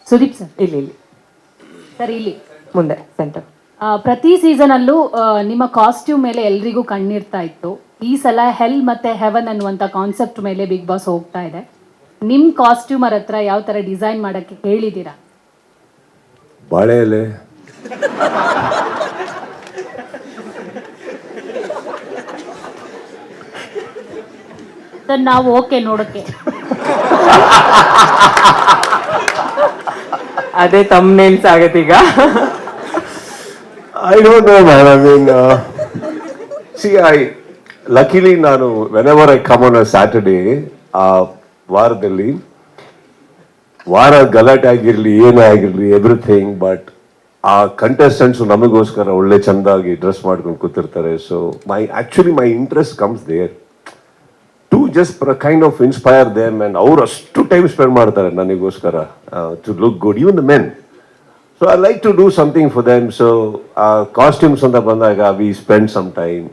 Sudeep sir ಇಲ್ಲಿ sir ಇಲ್ಲಿ ಮುಂದೆ ಸೆಂಟರ್. ಪ್ರತಿ ಸೀಸನಲ್ಲೂ ನಿಮ್ಮ ಕಾಸ್ಟ್ಯೂಮ್ ಮೇಲೆ ಎಲ್ರಿಗೂ ಕಣ್ಣಿರ್ತಾ ಇತ್ತು. ಈ ಸಲ ಹೆಲ್ ಮತ್ತೆ ಹೆವನ್ ಅನ್ನುವಂಥ ಕಾನ್ಸೆಪ್ಟ್ ಮೇಲೆ ಬಿಗ್ ಬಾಸ್ ಹೋಗ್ತಾ ಇದೆ. ನಿಮ್ಮ ಕಾಸ್ಟ್ಯೂಮರ್ ಹತ್ರ ಯಾವ ಥರ ಡಿಸೈನ್ ಮಾಡೋಕ್ಕೆ ಹೇಳಿದ್ದೀರಾ? ಬಾಳೆ ಎಲೆ ಸರ್ ನಾವು ಓಕೆ ನೋಡೋಕ್ಕೆ. ಅದೇ thumbnails ಆಗತ್ತೀಗ. I don't know, man. I mean, luckily ನಾನು whenever I come on a Saturday, ವಾರದಲ್ಲಿ ವಾರ ಗಲಾಟೆ ಆಗಿರಲಿ ಏನೇ ಆಗಿರಲಿ ಎವ್ರಿಥಿಂಗ್, ಬಟ್ ಆ ಕಂಟೆಸ್ಟೆಂಟ್ಸ್ ನಮಗೋಸ್ಕರ ಒಳ್ಳೆ ಚೆಂದಾಗಿ ಡ್ರೆಸ್ ಮಾಡ್ಕೊಂಡು ಕೂತಿರ್ತಾರೆ. So my interest comes there to just kind of inspire them, and ಅವ್ರು ಅಷ್ಟು ಟೈಮ್ ಸ್ಪೆಂಡ್ ಮಾಡ್ತಾರೆ ನನಗೋಸ್ಕರ to look good, even the men. So I like to do something for them. So costumes ಅಂತ ಬಂದಾಗ we spend some time.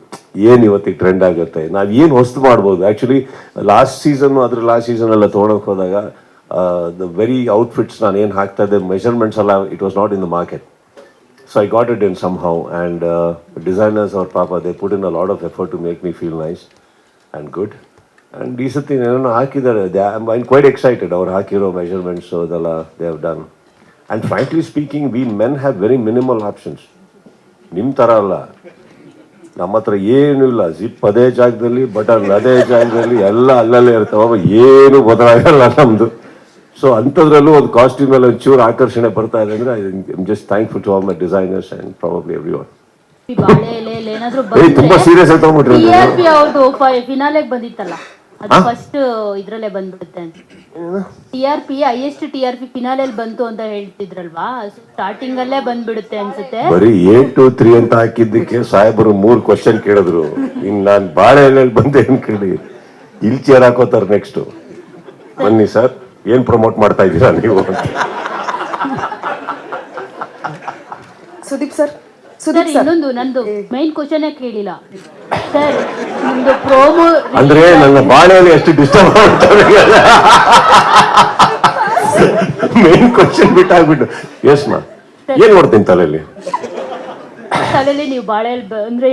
ಏನು ಇವತ್ತಿಗೆ trend ಆಗುತ್ತೆ, ನಾವು ಏನು ಹೊಸ್ತು ಮಾಡ್ಬೋದು. ಆ್ಯಕ್ಚುಲಿ ಲಾಸ್ಟ್ ಸೀಸನ್ ಎಲ್ಲ ತೊಗೊಳಕ್ಕೆ ಹೋದಾಗ ದ ವೆರಿ ಔಟ್ಫಿಟ್ಸ್ ನಾನು ಏನು ಹಾಕ್ತಾ ಇದ್ದೆ, ಮೆಷರ್ಮೆಂಟ್ಸ್ ಎಲ್ಲ it was not in the market. So I got it in somehow, and designers ಅವ್ರ ಪಾಪ they put in a lot of effort to make me feel nice and good. And ಈ ಸತಿ ಏನೋ ಹಾಕಿದ್ದಾರೆ, I am quite excited. ಅವ್ರು ಹಾಕಿರೋ measurements ಅದೆಲ್ಲ they have done. And frankly speaking, we men have very minimal options. ನಿಮ್ಮ ಥರ ಅಲ್ಲ, ನಮ್ಮ ಹತ್ರ ಏನೂ ಇಲ್ಲ. ಜಿಪ್ ಅದೇ ಜಾಗದಲ್ಲಿ, ಬಟನ್ ಅದೇ ಜಾಗದಲ್ಲಿ, ಎಲ್ಲ ಅಲ್ಲಲ್ಲೇ ಇರ್ತಾವ, ಏನು ಬದಲಾಗಲ್ಲ ನಮ್ಮದು. ಸೊ ಅಂಥದ್ರಲ್ಲೂ ಒಂದು ಕಾಸ್ಟ್ಯೂಮ್ ಅಲ್ಲಿ ಒಂಚೂರು ಆಕರ್ಷಣೆ ಬರ್ತಾ ಇದೆ ಅಂದರೆ I am just thankful to all my designers and probably everyone. ತುಂಬ ಸೀರಿಯಸ್ ಆಗಿ ತಗೊಂಡ್ಬಿಟ್ರಿ. ಫಿನಾಲೆಗೆ ಬಂದಿತ್ತಲ್ಲ, ಅದು ಫಸ್ಟ್ ಇದ್ರಲ್ಲೇ ಬಂದ್ಬಿಡುತ್ತೆ ಅಂತ. TRP ಹೈಯೆಸ್ಟ್ TRP ಫಿನಾಲೆಲ್ ಬಂತು ಅಂತ ಹೇಳ್ತಿದ್ರಲ್ವಾ, ಸ್ಟಾರ್ಟಿಂಗ್ ಅಲ್ಲೇ ಬಂದ್ಬಿಡುತ್ತೆ ಅನ್ಸುತ್ತೆ. ಬರೀ 8 to 3 ಅಂತ ಹಾಕಿದ್ದಕ್ಕೆ ಸಾಹೇಬರು 3 ಕ್ವಶನ್ ಕೇಳಿದ್ರು. ಇನ್ನು ನಾನು ಬಾಳೆ ಎಲೆಯಲ್ಲಿ ಬಂದೆ ಅಂತ ಕೇಳಿ ಇಲ್ಲಿ ಚೇರ್ ಹಾಕೋತಾರೆ ನೆಕ್ಸ್ಟ್. ಬನ್ನಿ ಸರ್, ಏನ್ ಪ್ರಮೋಟ್ ಮಾಡ್ತಾ ಇದ್ದೀರಾ ನೀವು ಅಂತ. ಸುದೀಪ್ ಸರ್, ಸರ್ ಇನ್ನೊಂದು ನಂದು ಮೈನ್ ಕ್ವಶನ್ ಕೇಳಿಲ್ಲ ಸರ್, ನಿಮ್ದು ಪ್ರೋಮೋ ಅಂದ್ರೆ ನನ್ನ ಬಾಳೆಯಲ್ಲಿ ಎಷ್ಟು ಡಿಸ್ಟರ್ಬ್ ಮಾಡ್ತಾರೆ. ಮೇನ್ ಕ್ವಶನ್ ಬಿಟ್ಟಾಗ್ಬಿಟ್ಟು ಎಸ್ ಮಾ ಏನ್ ನೋಡ್ತೀನಿ ತಲೆಯಲ್ಲಿ ನೀವು ಬಾಳೆ ಅಂದ್ರೆ